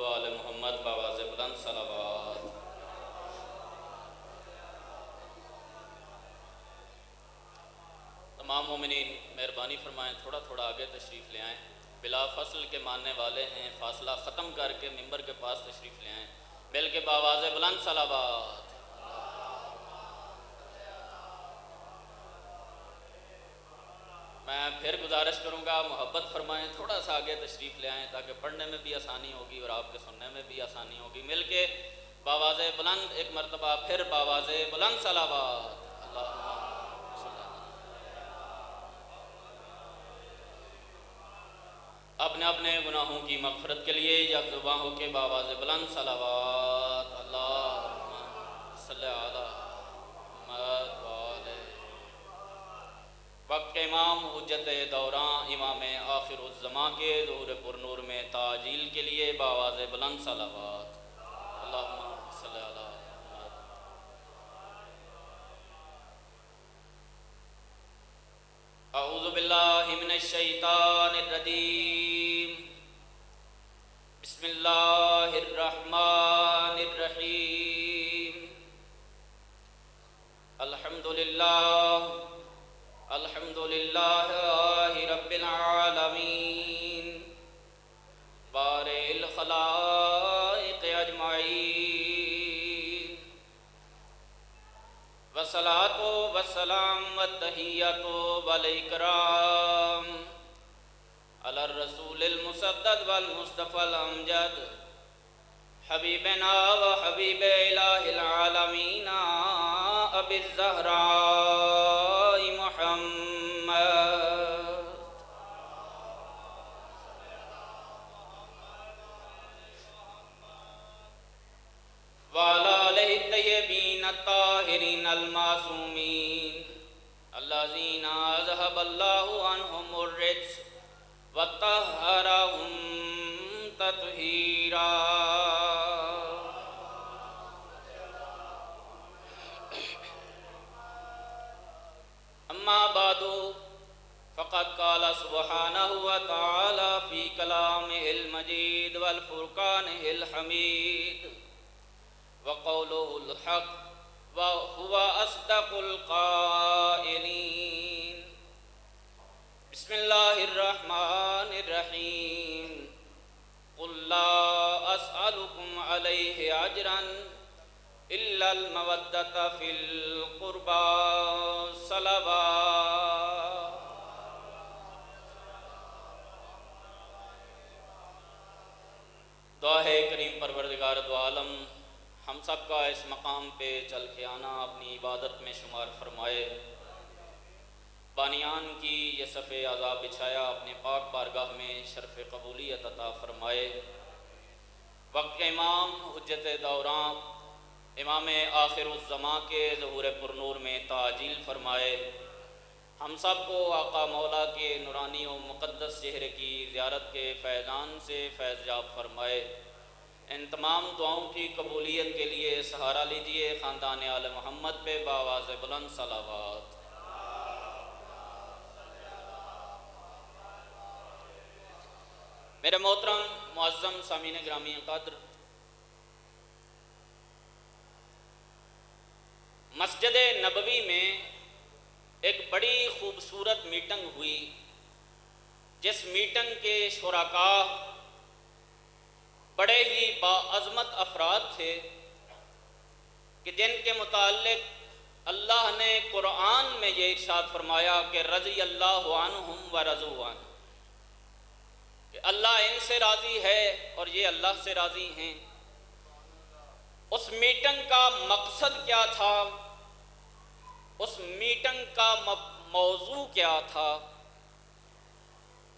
و آل محمد بآواز بلند صلوات۔ تمام مومنین مہربانی فرمائیں تھوڑا تھوڑا آگے تشریف لے آئیں۔ بلا فصل کے ماننے والے ہیں، فاصلہ ختم کر کے ممبر کے پاس تشریف لے آئیں، مل کے بآواز بلند صلوات۔ میں پھر گزارش کروں گا محبت فرمائیں، تھوڑا سا آگے تشریف لے آئیں تاکہ پڑھنے میں بھی آسانی ہوگی اور آپ کے سننے میں بھی آسانی ہوگی۔ مل کے بآواز بلند ایک مرتبہ پھر بآواز بلند صلوات۔ اللہم صلی اللہ۔ اپنے اپنے گناہوں کی مغفرت کے لیے یک زباں ہو کے بآواز بلند صلوات۔ اللہم صلی علی محمد وآلہ۔ وقت کے امام حجت دوراں امام آخر الزمان کے ظہور پر نور میں تعجیل کے لیے بآواز بلند صلوات۔ اللہم صلی علی محمد۔ اعوذ باللہ من الشیطان الرجیم، بسم اللہ الرحمن الرحیم۔ الحمدللہ رب العالمین، بارئ الخلائق اجمعین، والصلاۃ والسلام والتحیۃ والاکرام علی الرسول المسدد والمصطفى الامجد، حبیبنا و حبیب الہ العالمین ابی الزہراء محمد، وعلی آلہ الطیبین الطاہرین المعصومین الذین اذہب اللہ عنہم الرجس وطہرہم تطہیرا۔ اما بعد فقد قال سبحانہ وتعالی فی کلامہ المجید والفرقانہ الحمید، وقولہ الحق وهو اصدق القائلین۔ بسم اللہ الرحمن الرحیم، قل لا اسألکم علیہ اجرا الا المودۃ فی القربى صلوات۔ دعا ہے کریم پروردگار دو عالم ہم سب کا اس مقام پہ چل کے آنا اپنی عبادت میں شمار فرمائے، بانیان کی یہ صف عذاب بچھایا اپنے پاک بارگاہ میں شرف قبولیت عطا فرمائے۔ وقت کے امام حجت دوراں امام آخر الزمان کے ظہور پر نور میں تعجیل فرمائے۔ ہم سب کو آقا مولا کے نورانی و مقدس چہرے کی زیارت کے فیضان سے فیض یاب فرمائے۔ ان تمام دعاؤں کی قبولیت کے لیے سہارا لیجئے خاندان آل محمد پہ بآواز بلند صلوات۔ میرے محترم معظم سامعین گرامی قدر، مسجد نبوی میں ایک بڑی خوبصورت میٹنگ ہوئی، جس میٹنگ کے شرکاء بڑے ہی باعظمت افراد تھے کہ جن کے متعلق اللہ نے قرآن میں یہ ارشاد فرمایا کہ رضی اللہ عنہم ورضوا عنہ، کہ اللہ ان سے راضی ہے اور یہ اللہ سے راضی ہیں۔ اس میٹنگ کا مقصد کیا تھا؟ اس میٹنگ کا موضوع کیا تھا؟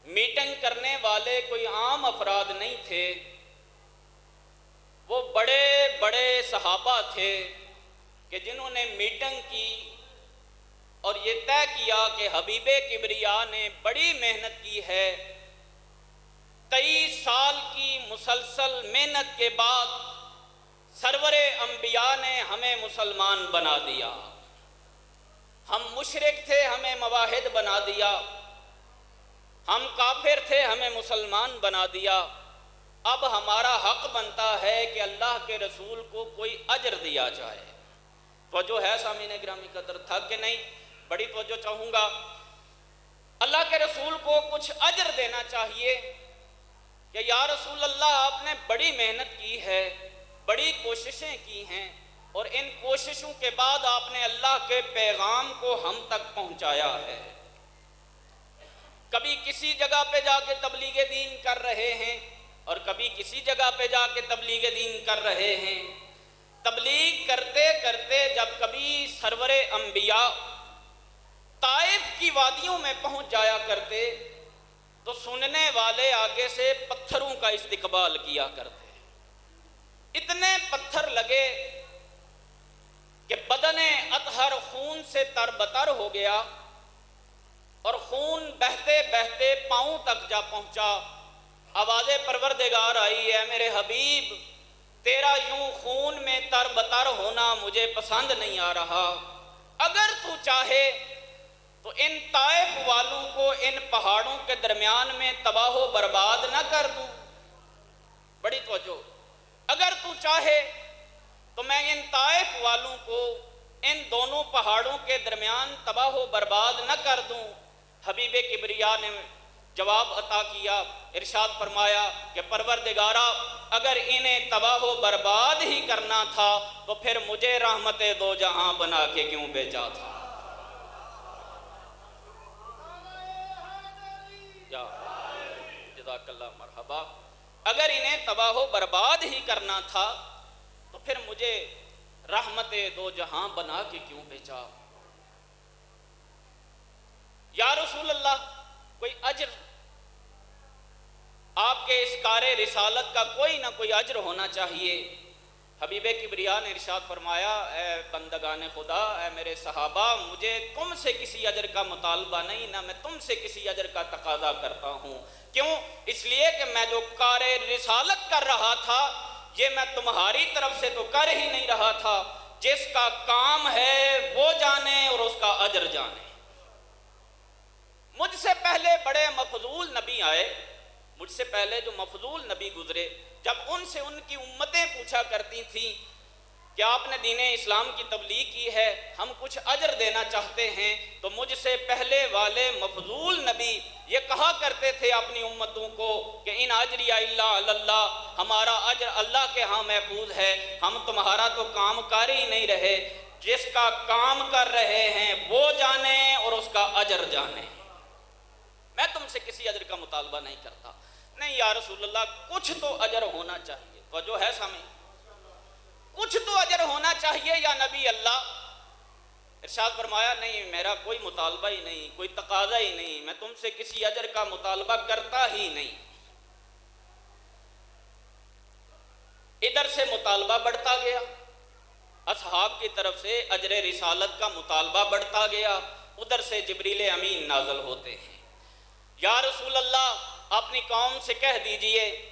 میٹنگ کرنے والے کوئی عام افراد نہیں تھے، وہ بڑے بڑے صحابہ تھے کہ جنہوں نے میٹنگ کی اور یہ طے کیا کہ حبیب کبریا نے بڑی محنت کی ہے، 23 سال کی مسلسل محنت کے بعد سرور انبیاء نے ہمیں مسلمان بنا دیا، ہم مشرک تھے ہمیں موحد بنا دیا، ہم کافر تھے ہمیں مسلمان بنا دیا، اب ہمارا حق بنتا ہے کہ اللہ کے رسول کو کوئی اجر دیا جائے۔ توجہ ہے سامعین گرامی قدر تھا کہ نہیں؟ بڑی توجہ چاہوں گا۔ اللہ کے رسول کو کچھ اجر دینا چاہیے کہ یا رسول اللہ آپ نے بڑی محنت کی ہے، بڑی کوششیں کی ہیں، اور ان کوششوں کے بعد آپ نے اللہ کے پیغام کو ہم تک پہنچایا ہے۔ کبھی کسی جگہ پہ جا کے تبلیغ دین کر رہے ہیں اور کبھی کسی جگہ پہ جا کے تبلیغ دین کر رہے ہیں۔ تبلیغ کرتے کرتے جب کبھی سرور انبیاء طائف کی وادیوں میں پہنچ جایا کرتے تو سننے والے آگے سے پتھروں کا استقبال کیا کرتے۔ اتنے پتھر لگے کہ بدن اطہر خون سے تر بتر ہو گیا اور خون بہتے بہتے پاؤں تک جا پہنچا۔ آواز پروردگار آئی، اے میرے حبیب، تیرا یوں خون میں تر بتر ہونا مجھے پسند نہیں آ رہا، اگر تو چاہے تو ان طائف والوں کو ان پہاڑوں کے درمیان میں تباہ و برباد نہ کر دوں۔ بڑی توجہ، اگر تو چاہے تو میں ان طائف والوں کو ان دونوں پہاڑوں کے درمیان تباہ و برباد نہ کر دوں۔ حبیب کبریا نے جواب عطا کیا، ارشاد فرمایا کہ پروردگارا اگر انہیں تباہ و برباد ہی کرنا تھا تو پھر مجھے رحمت دو جہاں بنا کے کیوں بھیجا تھا؟ جزاک اللہ مرحبا۔ اگر انہیں تباہ و برباد ہی کرنا تھا تو پھر مجھے رحمت دو جہاں بنا کے کیوں بھیجا؟ یا رسول اللہ، کوئی اجر آپ کے اس کار رسالت کا کوئی نہ کوئی اجر ہونا چاہیے۔ حبیب کبریا نے ارشاد فرمایا، اے بندگان خدا، اے میرے صحابہ، مجھے تم سے کسی اجر کا مطالبہ نہیں، نہ میں تم سے کسی اجر کا تقاضا کرتا ہوں۔ کیوں؟ اس لیے کہ میں جو کار رسالت کر رہا تھا یہ میں تمہاری طرف سے تو کر ہی نہیں رہا تھا۔ جس کا کام ہے وہ جانے اور اس کا اجر جانے۔ مجھ سے پہلے بڑے مفضول نبی آئے، مجھ سے پہلے جو مفضول نبی گزرے، جب ان سے ان کی امتیں پوچھا کرتی تھیں کہ آپ نے دین اسلام کی تبلیغ کی ہے، ہم کچھ اجر دینا چاہتے ہیں، تو مجھ سے پہلے والے مفضول نبی یہ کہا کرتے تھے اپنی امتوں کو کہ ان اجری الا علی اللہ، ہمارا اجر اللہ کے ہاں محفوظ ہے، ہم تمہارا تو کام کر ہی نہیں رہے، جس کا کام کر رہے ہیں وہ جانے اور اس کا اجر جانے۔ میں تم سے کسی اجر کا مطالبہ نہیں کرتا۔ نہیں یا رسول اللہ، کچھ تو اجر ہونا چاہیے۔ تو جو ہے سامنے، کچھ تو اجر ہونا چاہیے یا نبی اللہ؟ ارشاد فرمایا، نہیں، میرا کوئی مطالبہ ہی نہیں، کوئی تقاضا ہی نہیں، میں تم سے کسی اجر کا مطالبہ کرتا ہی نہیں۔ ادھر سے مطالبہ بڑھتا گیا، اصحاب کی طرف سے اجر رسالت کا مطالبہ بڑھتا گیا، ادھر سے جبریل امین نازل ہوتے ہیں، یا رسول اللہ اپنی قوم سے کہہ دیجئے،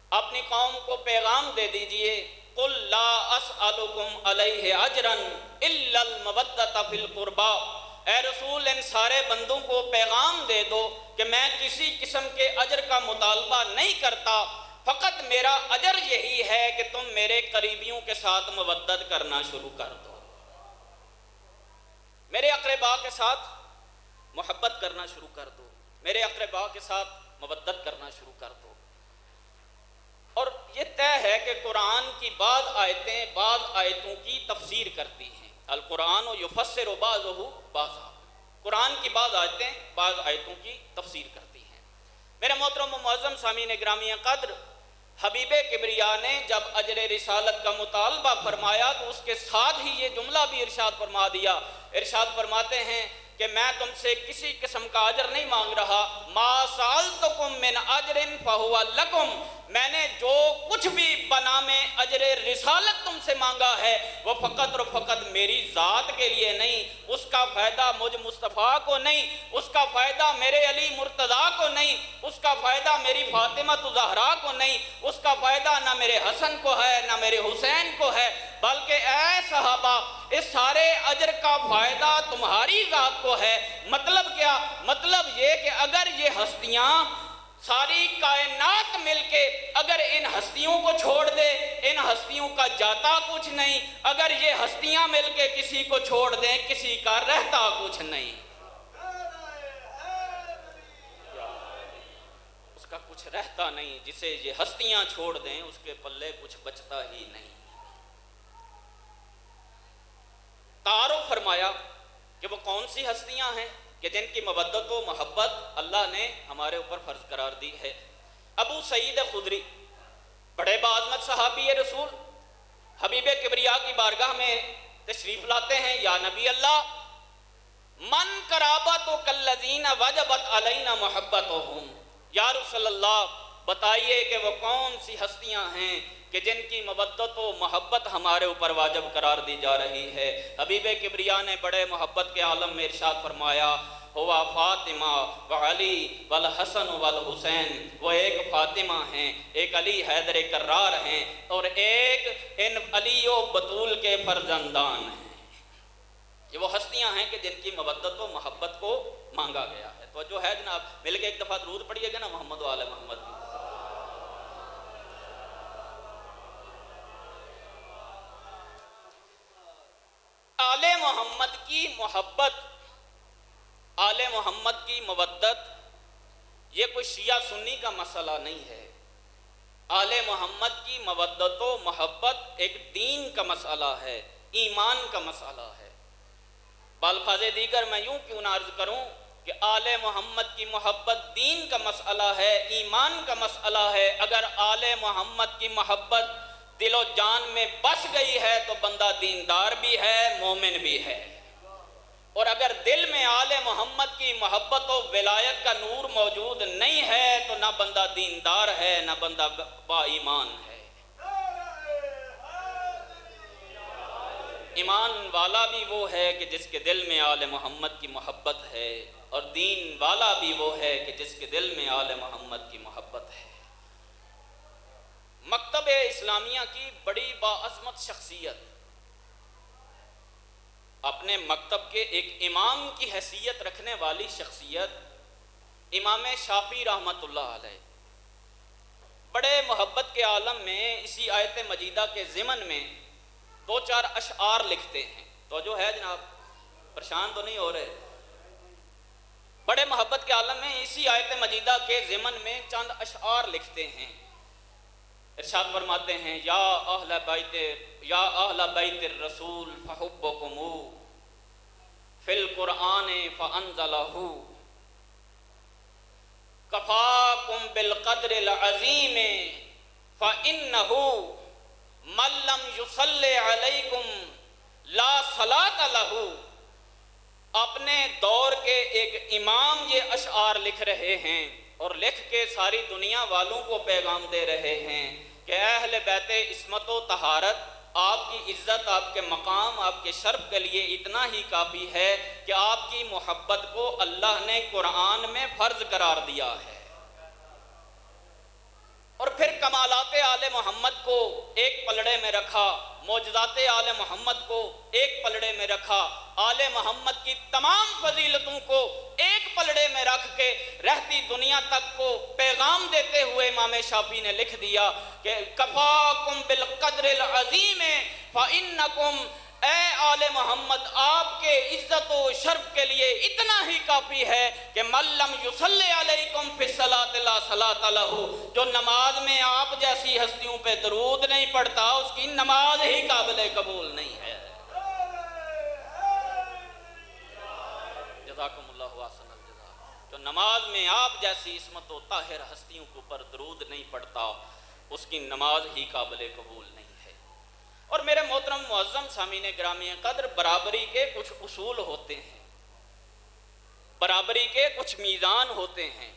اپنی قوم کو پیغام دے دیجئے، قُلْ لَا أَسْأَلُكُمْ عَلَيْهِ أَجْرًا إِلَّا الْمَوَدَّةَ فِي الْقُرْبَى۔ اے رسول، ان سارے بندوں کو پیغام دے دو کہ میں کسی قسم کے اجر کا مطالبہ نہیں کرتا، فقط میرا اجر یہی ہے کہ تم میرے قریبیوں کے ساتھ مودت کرنا شروع کر دو، میرے اقربا کے ساتھ محبت کرنا شروع کر دو، میرے اقربا کے ساتھ مودت کرنا شروع کر دو۔ اور یہ طے ہے کہ قرآن کی بعض آیتیں بعض آیتوں کی تفسیر کرتی ہیں، القرآن یفسر بعضہ بعضا، قرآن کی بعض آیتیں بعض آیتوں کی تفسیر کرتی ہیں۔ میرے محترم و معظم سامعین گرامی قدر، حبیب کبریا نے جب اجر رسالت کا مطالبہ فرمایا تو اس کے ساتھ ہی یہ جملہ بھی ارشاد فرما دیا۔ ارشاد فرماتے ہیں کہ میں تم سے کسی قسم کا اجر نہیں مانگ رہا، ما سألتکم من اجر فہو لکم، میں نے جو کچھ بھی بنام اجر رسالت تم سے مانگا ہے وہ فقط اور فقط میری ذات کے لیے نہیں، اس کا فائدہ مجھ مصطفیٰ کو نہیں، اس کا فائدہ میرے علی مرتضیٰ کو نہیں، اس کا فائدہ میری فاطمہ زہرا کو نہیں، اس کا فائدہ نہ میرے حسن کو ہے نہ میرے حسین کو ہے، بلکہ اے صحابہ اس سارے اجر کا فائدہ تمہاری ذات کو ہے۔ مطلب کیا؟ مطلب یہ کہ اگر یہ ہستیاں ساری کائنات مل کے اگر ان ہستیوں کو چھوڑ دے، ان ہستیوں کا جاتا کچھ نہیں، اگر یہ ہستیاں مل کے کسی کو چھوڑ دیں، کسی کا رہتا کچھ نہیں، اس کا کچھ رہتا نہیں۔ جسے یہ ہستیاں چھوڑ دیں اس کے پلے کچھ بچتا ہی نہیں۔ تعارف فرمایا کہ وہ کون سی ہستیاں ہیں کہ جن کی مودت و محبت اللہ نے ہمارے اوپر فرض قرار دی ہے۔ ابو سعید خدری بڑے باعظمت صحابی رسول حبیب کبریا کی بارگاہ میں تشریف لاتے ہیں۔ یا نبی اللہ، من قرابت کالذین وجبت علینا محبتہم، یا رسول اللہ بتائیے کہ وہ کون سی ہستیاں ہیں کہ جن کی مودت و محبت ہمارے اوپر واجب قرار دی جا رہی ہے۔ حبیب کبریا نے بڑے محبت کے عالم میں ارشاد فرمایا، ہوا فاطمہ وعلی والحسن والحسین، وہ ایک فاطمہ ہیں، ایک علی حیدر کرار ہیں، اور ایک ان علی و بطول کے فرزندان ہیں۔ یہ وہ ہستیاں ہیں کہ جن کی مودت و محبت کو مانگا گیا ہے۔ تو جو ہے جناب مل کے ایک دفعہ درود پڑھیے گا نا محمد و آل محمد کی۔ آل محمد کی محبت، آل محمد کی مودت، یہ کوئی شیعہ سنی کا مسئلہ نہیں ہے۔ آل محمد کی مودت و محبت ایک دین کا مسئلہ ہے، ایمان کا مسئلہ ہے۔ بالفاظ دیگر میں یوں کیوں نہ عرض کروں کہ آل محمد کی محبت دین کا مسئلہ ہے، ایمان کا مسئلہ ہے۔ اگر آل محمد کی محبت دل و جان میں بس گئی ہے تو بندہ دیندار بھی ہے، مومن بھی ہے، اور اگر دل میں آل محمد کی محبت و ولایت کا نور موجود نہیں ہے تو نہ بندہ دیندار ہے نہ بندہ با ایمان ہے۔ ایمان والا بھی وہ ہے کہ جس کے دل میں آل محمد کی محبت ہے، اور دین والا بھی وہ ہے کہ جس کے دل میں آل محمد کی محبت ہے۔ مکتب اسلامیہ کی بڑی باعظمت شخصیت، اپنے مکتب کے ایک امام کی حیثیت رکھنے والی شخصیت امام شافعی رحمۃ اللہ علیہ، بڑے محبت کے عالم میں اسی آیت مجیدہ کے ضمن میں دو چار اشعار لکھتے ہیں۔ تو جو ہے جناب پریشان تو نہیں ہو رہے؟ بڑے محبت کے عالم میں اسی آیت مجیدہ کے ضمن میں چند اشعار لکھتے ہیں۔ ارشاد فرماتے ہیں، یا اہل بیت الرسول فحبکم فی القرآن فانزلہ کفاکم بالقدر العظیم فانہ من لم یصلی علیکم لا صلاۃ لہ۔ اپنے دور کے ایک امام یہ اشعار لکھ رہے ہیں اور لکھ کے ساری دنیا والوں کو پیغام دے رہے ہیں کہ اہل بیت عصمت و طہارت، آپ کی عزت، آپ کے مقام، آپ کے شرف کے لیے اتنا ہی کافی ہے کہ آپ کی محبت کو اللہ نے قرآن میں فرض قرار دیا ہے، اور پھر کمالات آل محمد کو ایک پلڑے میں رکھا، معجزات آل محمد کو ایک پلڑے میں رکھا، آل محمد کی تمام فضیلتوں کو ایک پلڑے میں رکھ کے رہتی دنیا تک کو پیغام دیتے ہوئے امام شافعی نے لکھ دیا کہ کفاکم بالقدر العظیم فانکم، اے آل محمد آپ کے عزت و شرف کے لیے اتنا ہی کافی ہے کہ من لم یصلی علیکم فی الصلاۃ لا صلاۃ لہ، جو نماز میں آپ جیسی ہستیوں پہ درود نہیں پڑھتا اس کی نماز ہی قابل قبول نہیں ہے۔ جزاکم اللہ احسن الجزاء۔ جو نماز میں آپ جیسی عصمت و طاہر ہستیوں کے اوپر درود نہیں پڑھتا اس کی نماز ہی قابل قبول نہیں ہے۔ اور میرے محترم معظم سامعین گرامی قدر، برابری کے کچھ اصول ہوتے ہیں، برابری کے کچھ میزان ہوتے ہیں۔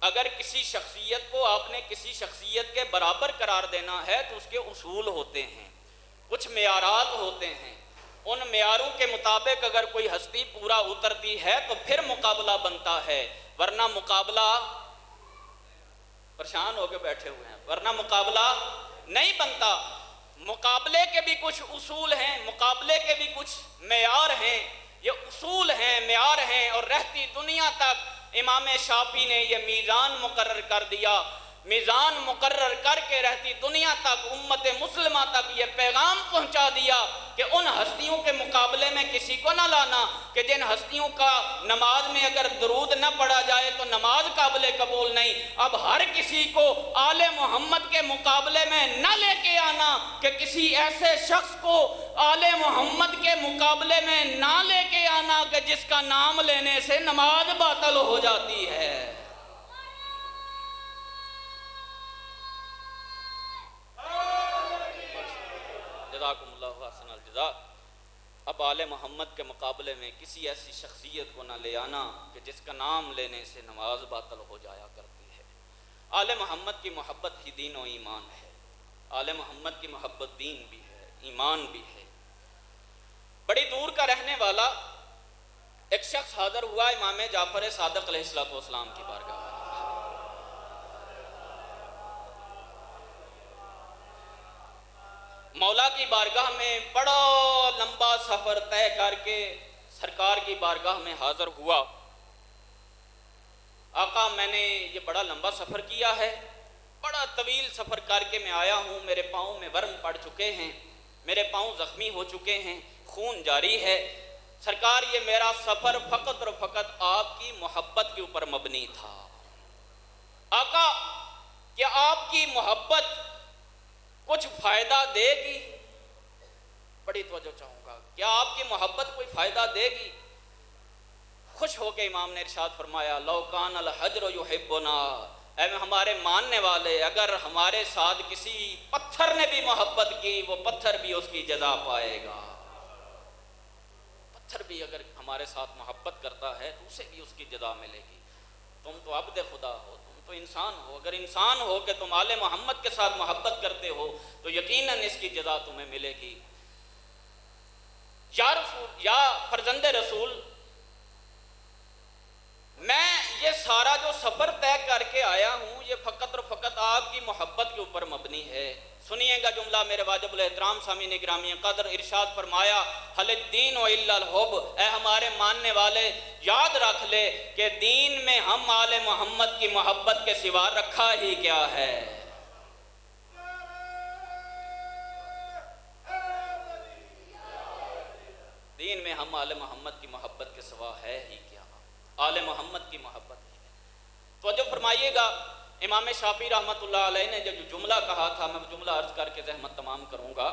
اگر کسی شخصیت کو آپ نے کسی شخصیت کے برابر قرار دینا ہے تو اس کے اصول ہوتے ہیں، کچھ معیارات ہوتے ہیں۔ ان معیاروں کے مطابق اگر کوئی ہستی پورا اترتی ہے تو پھر مقابلہ بنتا ہے، ورنہ مقابلہ، پریشان ہو کے بیٹھے ہوئے ہیں، ورنہ مقابلہ نہیں بنتا۔ مقابلے کے بھی کچھ اصول ہیں، مقابلے کے بھی کچھ معیار ہیں، یہ اصول ہیں، معیار ہیں، اور رہتی دنیا تک امام شافعی نے یہ میزان مقرر کر دیا، میزان مقرر کر کے رہتی دنیا تک، امت مسلمہ تک یہ پیغام پہنچا دیا کہ ان ہستیوں کے مقابلے میں کسی کو نہ لانا کہ جن ہستیوں کا نماز میں اگر درود نہ پڑھا جائے تو نماز قابل قبول نہیں۔ اب ہر کسی کو آل محمد کے مقابلے میں نہ لے کے آنا کہ کسی ایسے شخص کو آل محمد کے مقابلے میں نہ لے کے آنا کہ جس کا نام لینے سے نماز باطل ہو جاتی ہے۔ جزاکم اللہ حسن الجزا۔ اب آل محمد کے مقابلے میں کسی ایسی شخصیت کو نہ لے آنا کہ جس کا نام لینے سے نماز باطل ہو جایا کرتی ہے۔ آل محمد کی محبت ہی دین و ایمان ہے، آل محمد کی محبت دین بھی ہے، ایمان بھی ہے۔ بڑی دور کا رہنے والا ایک شخص حاضر ہوا امام جعفر صادق علیہ السلام کی بارگاہ میں۔ مولا کی بارگاہ میں بڑا لمبا سفر طے کر کے سرکار کی بارگاہ میں حاضر ہوا۔ آقا میں نے یہ بڑا لمبا سفر کیا ہے، بڑا طویل سفر کر کے میں آیا ہوں، میرے پاؤں میں ورم پڑ چکے ہیں، میرے پاؤں زخمی ہو چکے ہیں، خون جاری ہے۔ سرکار یہ میرا سفر فقط اور فقط آپ کی محبت کے اوپر مبنی تھا۔ آقا کیا آپ کی محبت کچھ فائدہ دے گی؟ بڑی توجہ چاہوں گا، کیا آپ کی محبت کوئی فائدہ دے گی؟ خوش ہو کے امام نے ارشاد فرمایا لو کان الحجر یحبنا، اے ہمارے ماننے والے، اگر ہمارے ساتھ کسی پتھر نے بھی محبت کی وہ پتھر بھی اس کی جزا پائے گا۔ پتھر بھی اگر ہمارے ساتھ محبت کرتا ہے تو اسے بھی اس کی جزا ملے گی۔ تم تو عبد خدا ہو، تم تو انسان ہو، اگر انسان ہو کہ تم آل محمد کے ساتھ محبت کرتے ہو تو یقیناً اس کی جزا تمہیں ملے گی۔ یا رسول، یا فرزند رسول، میں یہ سارا جو سفر طے کر کے آیا ہوں یہ فقط اور فقط آپ کی محبت کے اوپر مبنی ہے۔ سنیے گا جملہ میرے واجب الاحترام سامعین گرامی قدر، ارشاد فرمایا حل الدین الا الحب، اے ہمارے ماننے والے یاد رکھ لے کہ دین میں ہم آل محمد کی محبت کے سوا رکھا ہی کیا ہے۔ دین میں ہم آل محمد کی محبت کے سوا ہے ہی کیا، آل محمد کی محبت ہی ہے۔ توجہ فرمائیے گا، امام شافعی رحمۃ اللہ علیہ نے جو جملہ کہا تھا، میں جملہ عرض کر کے زحمت تمام کروں گا۔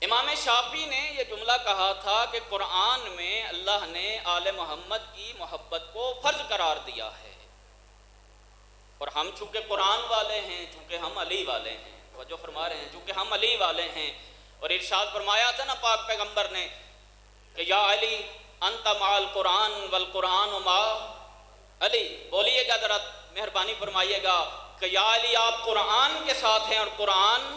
امام شافعی نے یہ جملہ کہا تھا کہ قرآن میں اللہ نے آل محمد کی محبت کو فرض قرار دیا ہے، اور ہم چونکہ قرآن والے ہیں، چونکہ ہم علی والے ہیں، توجہ فرما رہے ہیں، چونکہ ہم علی والے ہیں، اور ارشاد فرمایا تھا نا پاک پیغمبر نے کہ یا علی انت مع القرآن والقرآن مع علی، بولیے گا ذرا مہربانی فرمائیے گا کہ یا علی آپ قرآن کے ساتھ ہیں اور قرآن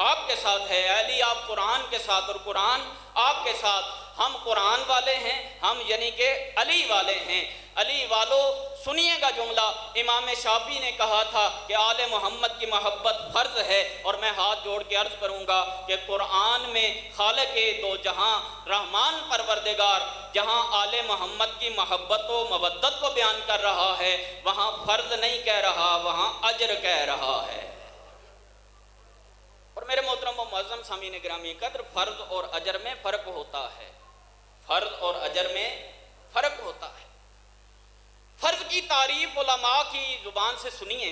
آپ کے ساتھ ہے، علی آپ قرآن کے ساتھ اور قرآن آپ کے ساتھ۔ ہم قرآن والے ہیں، ہم یعنی کہ علی والے ہیں۔ علی والو سنیے گا جملہ، امام شافعی نے کہا تھا کہ آل محمد کی محبت فرض ہے، اور میں ہاتھ جوڑ کے عرض کروں گا کہ قرآن میں خالق دو جہاں رحمان پروردگار جہاں آل محمد کی محبت و مودت کو بیان کر رہا ہے وہاں فرض نہیں کہہ رہا، وہاں اجر کہہ رہا ہے۔ اور میرے محترم و معظم سامعین گرامی قدر، فرض اور اجر میں فرق ہوتا ہے، فرض اور اجر میں فرق ہوتا ہے۔ فرض کی تعریف علماء کی زبان سے سنیے،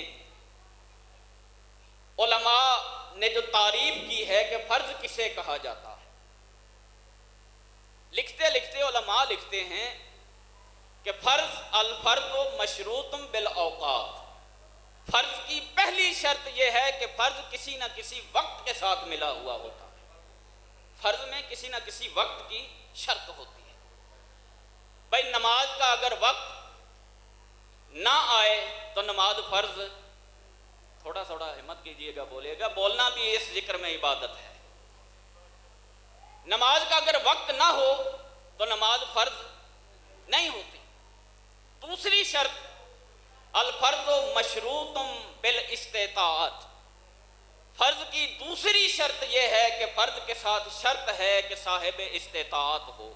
علماء نے جو تعریف کی ہے کہ فرض کسے کہا جاتا ہے، لکھتے لکھتے علماء لکھتے ہیں کہ فرض الفرض مشروط بالاوقات، فرض کی پہلی شرط یہ ہے کہ فرض کسی نہ کسی وقت کے ساتھ ملا ہوا ہوتا ہے، فرض میں کسی نہ کسی وقت کی شرط ہوتی ہے۔ بھائی نماز کا اگر وقت نہ آئے تو نماز فرض، تھوڑا تھوڑا ہمت کیجئے گا، بولیے گا، بولنا بھی اس ذکر میں عبادت ہے۔ نماز کا اگر وقت نہ ہو تو نماز فرض نہیں ہوتی۔ دوسری شرط الفرض مشروط بالاستطاعت، فرض کی دوسری شرط یہ ہے کہ فرض کے ساتھ شرط ہے کہ صاحب استطاعت ہو۔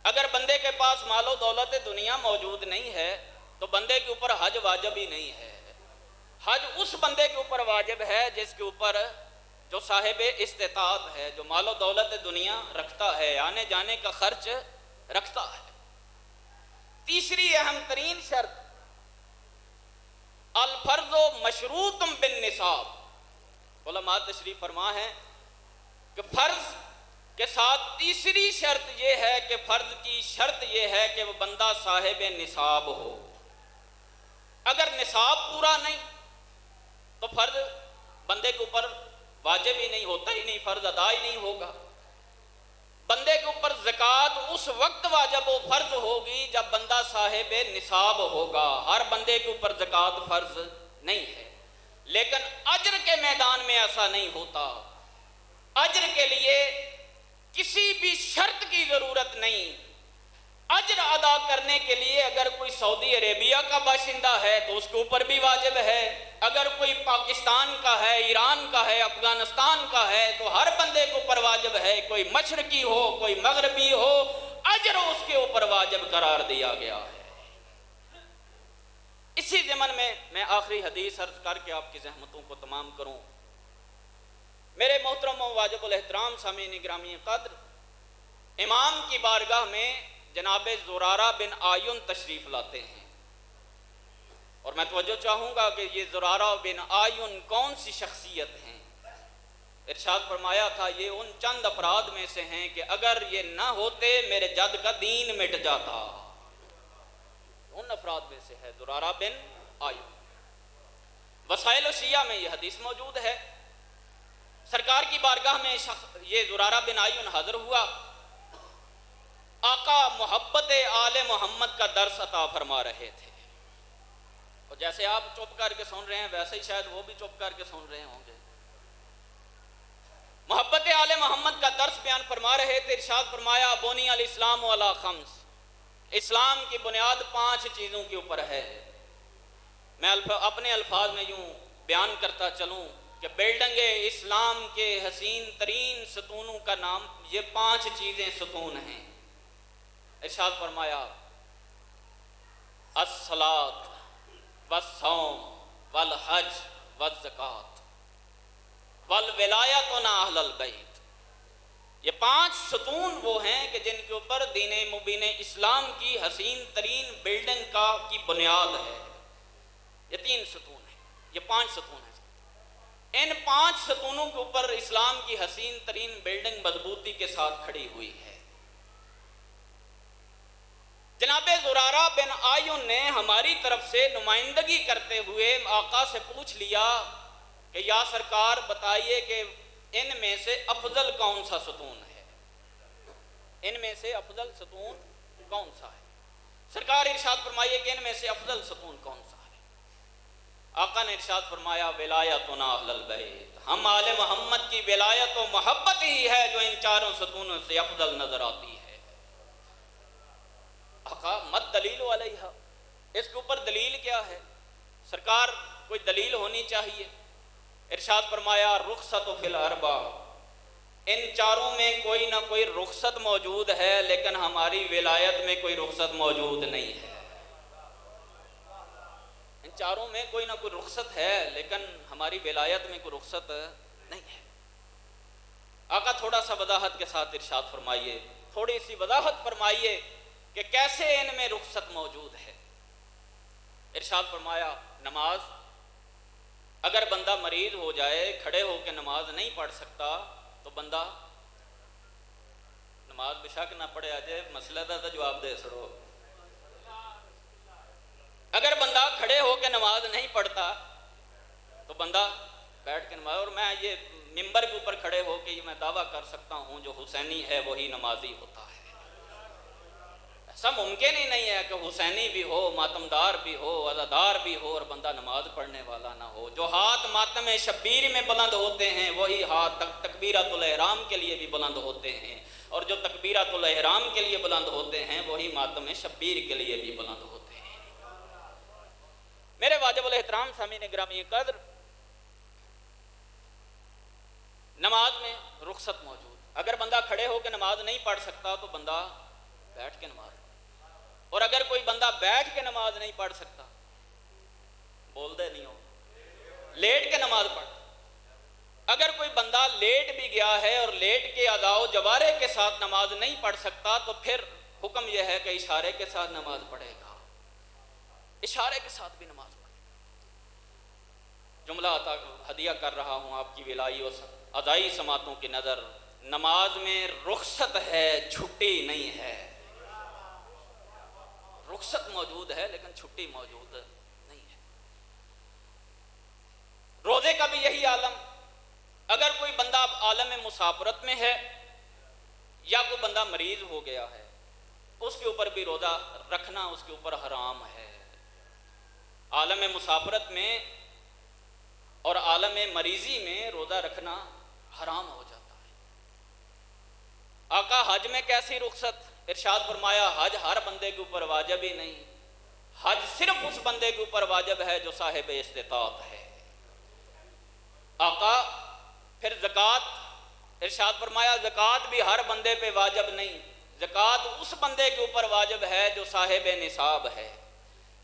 اگر بندے کے پاس مال و دولت دنیا موجود نہیں ہے تو بندے کے اوپر حج واجب ہی نہیں ہے۔ حج اس بندے کے اوپر واجب ہے جس کے اوپر جو صاحب استطاعت ہے، جو مال و دولت دنیا رکھتا ہے، آنے جانے کا خرچ رکھتا ہے۔ تیسری اہم ترین شرط، الفرض مشروط بالنصاب۔ علماء تشریف فرما ہے کہ فرض کے ساتھ تیسری شرط یہ ہے کہ فرض کی شرط یہ ہے کہ وہ بندہ صاحب نصاب ہو۔ اگر نصاب پورا نہیں تو فرض بندے کے اوپر واجب ہی نہیں، ہوتا ہی نہیں، فرض ادا ہی نہیں ہوگا۔ بندے کے اوپر زکوٰۃ اس وقت واجب و فرض ہوگی جب بندہ صاحب نصاب ہوگا۔ ہر بندے کے اوپر زکوٰۃ فرض نہیں ہے، لیکن اجر کے میدان میں ایسا نہیں ہوتا۔ اجر کے لیے کسی بھی شرط کی ضرورت نہیں۔ اجر ادا کرنے کے لیے اگر کوئی سعودی عربیہ کا باشندہ ہے تو اس کے اوپر بھی واجب ہے، اگر کوئی پاکستان کا ہے، ایران کا ہے، افغانستان کا ہے تو ہر بندے کے اوپر واجب ہے، کوئی مشرقی ہو کوئی مغربی ہو، اجر اس کے اوپر واجب قرار دیا گیا ہے۔ اسی ضمن میں آخری حدیث عرض کر کے آپ کی زحمتوں کو تمام کروں۔ میرے محترم و واجب الاحترام سامعین گرامی قدر، امام کی بارگاہ میں جناب زرارہ بن آیون تشریف لاتے ہیں، اور میں توجہ چاہوں گا کہ یہ زرارہ بن آیون کون سی شخصیت ہیں۔ ارشاد فرمایا تھا یہ ان چند افراد میں سے ہیں کہ اگر یہ نہ ہوتے میرے جد کا دین مٹ جاتا۔ ان افراد میں سے ہے زرارہ بن آیون۔ وسائل الشیعہ میں یہ حدیث موجود ہے۔ سرکار کی بارگاہ میں یہ زرارہ بن آیون حاضر ہوا، آقا محبت آل محمد کا درس عطا فرما رہے تھے، اور جیسے آپ چپ کر کے سن رہے ہیں ویسے ہی شاید وہ بھی چپ کر کے سن رہے ہوں گے۔ محبت آل محمد کا درس بیان فرما رہے تھے۔ ارشاد فرمایا بنی الاسلام علی خمس، اسلام کی بنیاد 5 چیزوں کے اوپر ہے۔ میں اپنے الفاظ میں یوں بیان کرتا چلوں کہ بلڈنگ اسلام کے حسین ترین ستونوں کا نام یہ 5 چیزیں ستون ہیں۔ ارشاد فرمایا الصلاۃ والصوم والحج والزکوٰۃ والولایۃ اہل البیت۔ یہ 5 ستون وہ ہیں کہ جن کے اوپر دین مبین اسلام کی حسین ترین بلڈنگ کی بنیاد ہے۔ یہ 3 ستون ہیں، یہ 5 ستون ہیں۔ ان 5 ستونوں کے اوپر اسلام کی حسین ترین بلڈنگ مضبوطی کے ساتھ کھڑی ہوئی ہے۔ جناب زرارہ بن آیون نے ہماری طرف سے نمائندگی کرتے ہوئے آقا سے پوچھ لیا کہ یا سرکار بتائیے کہ ان میں سے افضل کون سا ستون ہے، ان میں سے افضل ستون کون سا ہے؟ سرکار ارشاد فرمائیے کہ ان میں سے افضل ستون کون سا ہے؟ آقا نے ارشاد فرمایا ولایتنا اہل البیت، ہم آل محمد کی ولایت و محبت ہی ہے جو ان 4 ستونوں سے افضل نظر آتی ہے۔ آقا مت دلیل علیہ، اس کے اوپر دلیل کیا ہے؟ سرکار کوئی دلیل ہونی چاہیے۔ ارشاد فرمایا رخصت فی الاربع، ان 4 میں کوئی نہ کوئی رخصت موجود ہے لیکن ہماری ولایت میں کوئی رخصت موجود نہیں ہے۔ ان 4 میں کوئی نہ کوئی رخصت ہے لیکن ہماری ولایت میں کوئی رخصت نہیں ہے۔ آقا تھوڑا سا وضاحت کے ساتھ ارشاد فرمائیے، تھوڑی سی وضاحت فرمائیے کہ کیسے ان میں رخصت موجود ہے۔ ارشاد فرمایا نماز، اگر بندہ مریض ہو جائے کھڑے ہو کے نماز نہیں پڑھ سکتا تو بندہ نماز بے شک نہ پڑھے، آجے مسئلہ دا جواب دے سڑو۔ اگر بندہ کھڑے ہو کے نماز نہیں پڑھتا تو بندہ بیٹھ کے نماز، اور میں یہ ممبر کے اوپر کھڑے ہو کے یہ میں دعویٰ کر سکتا ہوں جو حسینی ہے وہی نمازی ہوتا ہے۔ ایسا ممکن ہی نہیں ہے کہ حسینی بھی ہو، ماتمدار بھی ہو، عزادار بھی ہو اور بندہ نماز پڑھنے والا نہ ہو۔ جو ہاتھ ماتم شبیر میں بلند ہوتے ہیں وہی ہاتھ تکبیرۃ الاحرام کے لیے بھی بلند ہوتے ہیں، اور جو تکبیرۃ الاحرام کے لیے بلند ہوتے ہیں وہی ماتم شبیر کے لیے بھی بلند ہوتے ہیں۔ میرے واجب الاحترام سامعین گرامی قدر، نماز میں رخصت موجود، اگر بندہ کھڑے ہو کے نماز نہیں پڑھ سکتا تو بندہ بیٹھ کے نماز پڑھ۔ اور اگر کوئی بندہ بیٹھ کے نماز نہیں پڑھ سکتا، بول دے نہیں ہو، لیٹ کے نماز پڑھ۔ اگر کوئی بندہ لیٹ بھی گیا ہے اور لیٹ کے ادا و جوارے کے ساتھ نماز نہیں پڑھ سکتا، تو پھر حکم یہ ہے کہ اشارے کے ساتھ نماز پڑھے گا، اشارے کے ساتھ بھی نماز پڑھے۔ جملہ عطا ہدیہ کر رہا ہوں آپ کی ولائی و ادائی سماعتوں کی نظر، نماز میں رخصت ہے، چھٹی نہیں ہے۔ رخصت موجود ہے لیکن چھٹی موجود نہیں ہے۔ روزے کا بھی یہی عالم، اگر کوئی بندہ عالم مسافرت میں ہے یا کوئی بندہ مریض ہو گیا ہے، اس کے اوپر بھی روزہ رکھنا اس کے اوپر حرام ہے۔ عالم مسافرت میں اور عالم مریضی میں روزہ رکھنا حرام ہو جاتا ہے۔ آقا حج میں کیسی رخصت؟ ارشاد فرمایا حج ہر بندے کے اوپر واجب ہی نہیں، حج صرف اس بندے کے اوپر واجب ہے جو صاحب استطاعت ہے۔ آقا پھر زکوٰۃ، ارشاد فرمایا زکوٰۃ بھی ہر بندے پہ واجب نہیں، زکوٰۃ اس بندے کے اوپر واجب ہے جو صاحب نصاب ہے،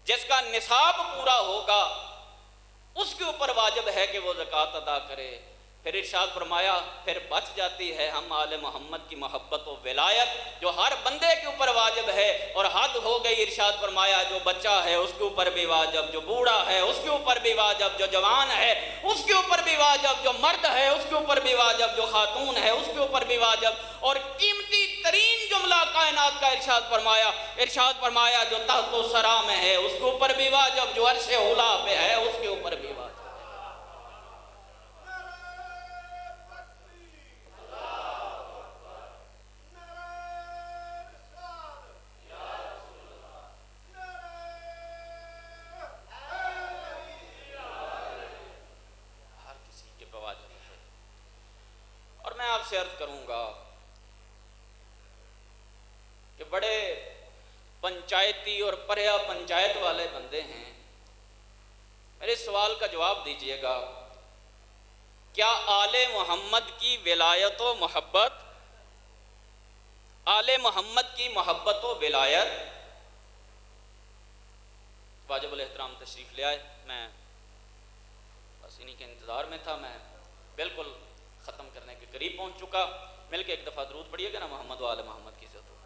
جس کا نصاب پورا ہوگا اس کے اوپر واجب ہے کہ وہ زکوٰۃ ادا کرے۔ پھر ارشاد فرمایا پھر بچ جاتی ہے ہم آل محمد کی محبت و ولایت جو ہر بندے کے اوپر واجب ہے، اور حد ہو گئی۔ ارشاد فرمایا جو بچہ ہے اس کے اوپر بھی واجب، جو بوڑھا ہے اس کے اوپر بھی واجب، جو جوان ہے اس کے اوپر بھی واجب، جو مرد ہے اس کے اوپر بھی واجب، جو خاتون ہے اس کے اوپر بھی واجب، اور قیمتی ترین جملہ کائنات کا ارشاد فرمایا جو تحت و سرا میں ہے اس کے اوپر بھی واجب، جو عرش اولا پہ ہے اس کے اوپر بھی واجب۔ سے عرض کروں گا کہ بڑے پنچایتی اور پریا پنچایت والے بندے ہیں، میرے سوال کا جواب دیجئے گا، کیا آل محمد کی ولایت و محبت، آل محمد کی محبت و ولایت، واجب الاحترام تشریف لے آئے، میں بس انہی کے انتظار میں تھا، میں بالکل ختم کرنے کے قریب پہنچ چکا۔ مل کے ایک دفعہ درود پڑھیے گا نا محمد و آل محمد کی عزت ہو۔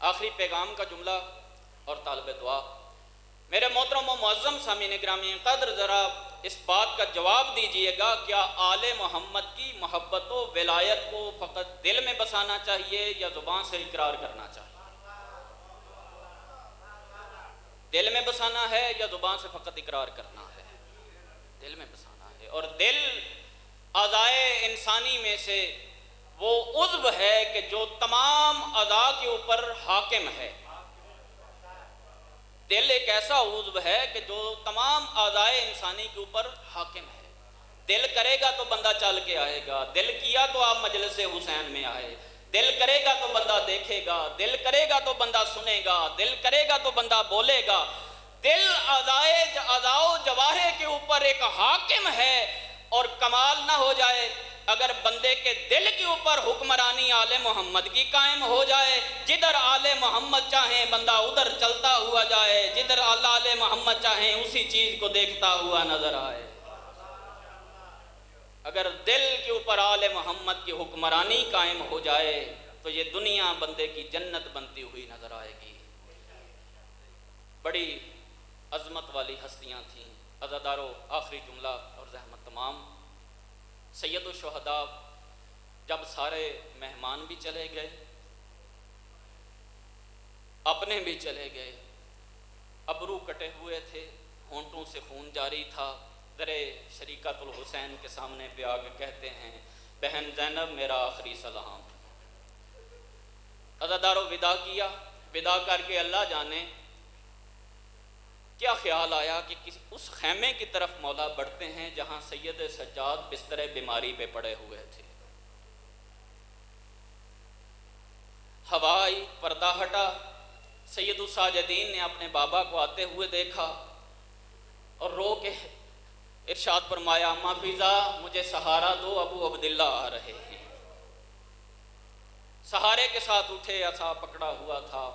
آخری پیغام کا جملہ اور طالب دعا، میرے محترم و معظم سامعین گرامی قدر، ذرا اس بات کا جواب دیجئے گا، کیا آل محمد کی محبت و ولایت کو فقط دل میں بسانا چاہیے یا زبان سے اقرار کرنا چاہیے؟ دل میں بسانا ہے یا زبان سے فقط اقرار کرنا ہے؟ دل میں بسانا ہے، اور دل اعضائے انسانی میں سے وہ عضو ہے کہ جو تمام اعضاء کے اوپر حاکم ہے۔ دل ایک ایسا عضو ہے کہ جو تمام اعضائے انسانی کے اوپر حاکم ہے۔ دل کرے گا تو بندہ چل کے آئے گا، دل کیا تو آپ مجلس حسین میں آئے، دل کرے گا تو بندہ دیکھے گا، دل کرے گا تو بندہ سنے گا، دل کرے گا تو بندہ بولے گا۔ دل اعضاء و جوارح کے اوپر ایک حاکم ہے، اور کمال نہ ہو جائے اگر بندے کے دل کے اوپر حکمرانی آل محمد کی قائم ہو جائے، جدھر آل محمد چاہیں بندہ ادھر چلتا ہوا جائے، جدھر آل محمد چاہیں اسی چیز کو دیکھتا ہوا نظر آئے۔ اگر دل کے اوپر آل محمد کی حکمرانی قائم ہو جائے تو یہ دنیا بندے کی جنت بنتی ہوئی نظر آئے گی۔ بڑی عظمت والی ہستیاں تھیں، عزادارو، آخری جملہ اور زحمت تمام۔ سید الشہداء جب سارے مہمان بھی چلے گئے، اپنے بھی چلے گئے، ابرو کٹے ہوئے تھے، ہونٹوں سے خون جاری تھا، در شریکت الحسین کے سامنے پہ آگے کہتے ہیں، بہن زینب میرا آخری سلام۔ عزادارو ودا کیا، ودا کر کے اللہ جانے کیا خیال آیا کہ اس خیمے کی طرف مولا بڑھتے ہیں جہاں سید سجاد بستر بیماری پہ پڑے ہوئے تھے۔ ہوا آئی، پردہ ہٹا، سید الساجدین نے اپنے بابا کو آتے ہوئے دیکھا اور رو کے ارشاد فرمایا اماں فیضا مجھے سہارا دو، ابو عبداللہ آ رہے ہیں۔ سہارے کے ساتھ اٹھے، عصا پکڑا ہوا تھا،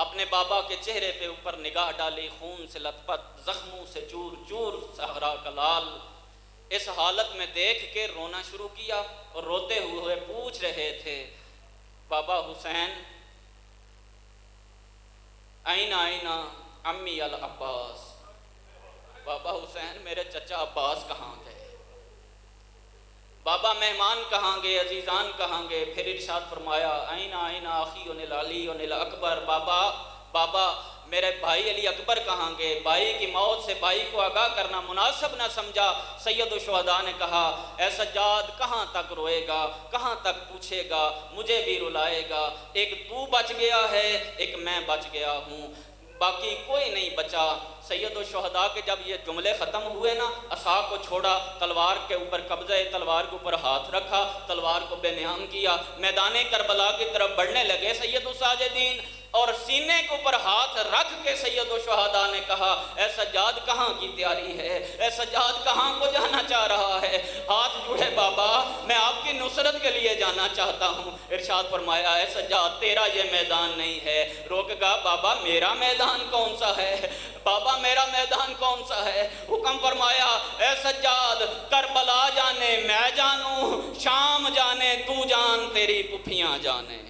اپنے بابا کے چہرے پہ اوپر نگاہ ڈالی، خون سے لت پت، زخموں سے چور چور صحرا کا لال۔ اس حالت میں دیکھ کے رونا شروع کیا اور روتے ہوئے پوچھ رہے تھے بابا حسین آئینہ آئینہ امی العباس، بابا حسین میرے چچا عباس کہاں گئے، بابا مہمان کہاں گئے، عزیزان کہاں گئے؟ پھر ارشاد فرمایا آئینہ آئینہ اخی العلی الاکبر، بابا میرے بھائی علی اکبر کہاں گئے؟ بھائی کی موت سے بھائی کو آگاہ کرنا مناسب نہ سمجھا۔ سید الشہداء نے کہا اے سجاد کہاں تک روئے گا، کہاں تک پوچھے گا، مجھے بھی رلائے گا، ایک تو بچ گیا ہے، ایک میں بچ گیا ہوں، باقی کوئی نہیں بچا۔ سید الشہداء کے جب یہ جملے ختم ہوئے نا، عصا کو چھوڑا، تلوار کے اوپر قبضہ، تلوار کے اوپر ہاتھ رکھا، تلوار کو بے نیام کیا، میدان کربلا کی طرف بڑھنے لگے سید الساجدین، اور سینے کے اوپر ہاتھ رکھ کے سید الشہداء نے کہا اے سجاد کہاں کی تیاری ہے، اے سجاد کہاں کو جانا چاہ رہا ہے؟ ہاتھ جوڑے بابا میں آپ کی نصرت کے لیے جانا چاہتا ہوں۔ ارشاد فرمایا اے سجاد تیرا یہ میدان نہیں ہے۔ روک گا بابا میرا میدان کون سا ہے، بابا میرا میدان کون سا ہے؟ حکم فرمایا اے سجاد کربلا جانے میں جانوں، شام جانے تو جان، تیری پھپھیاں جانے۔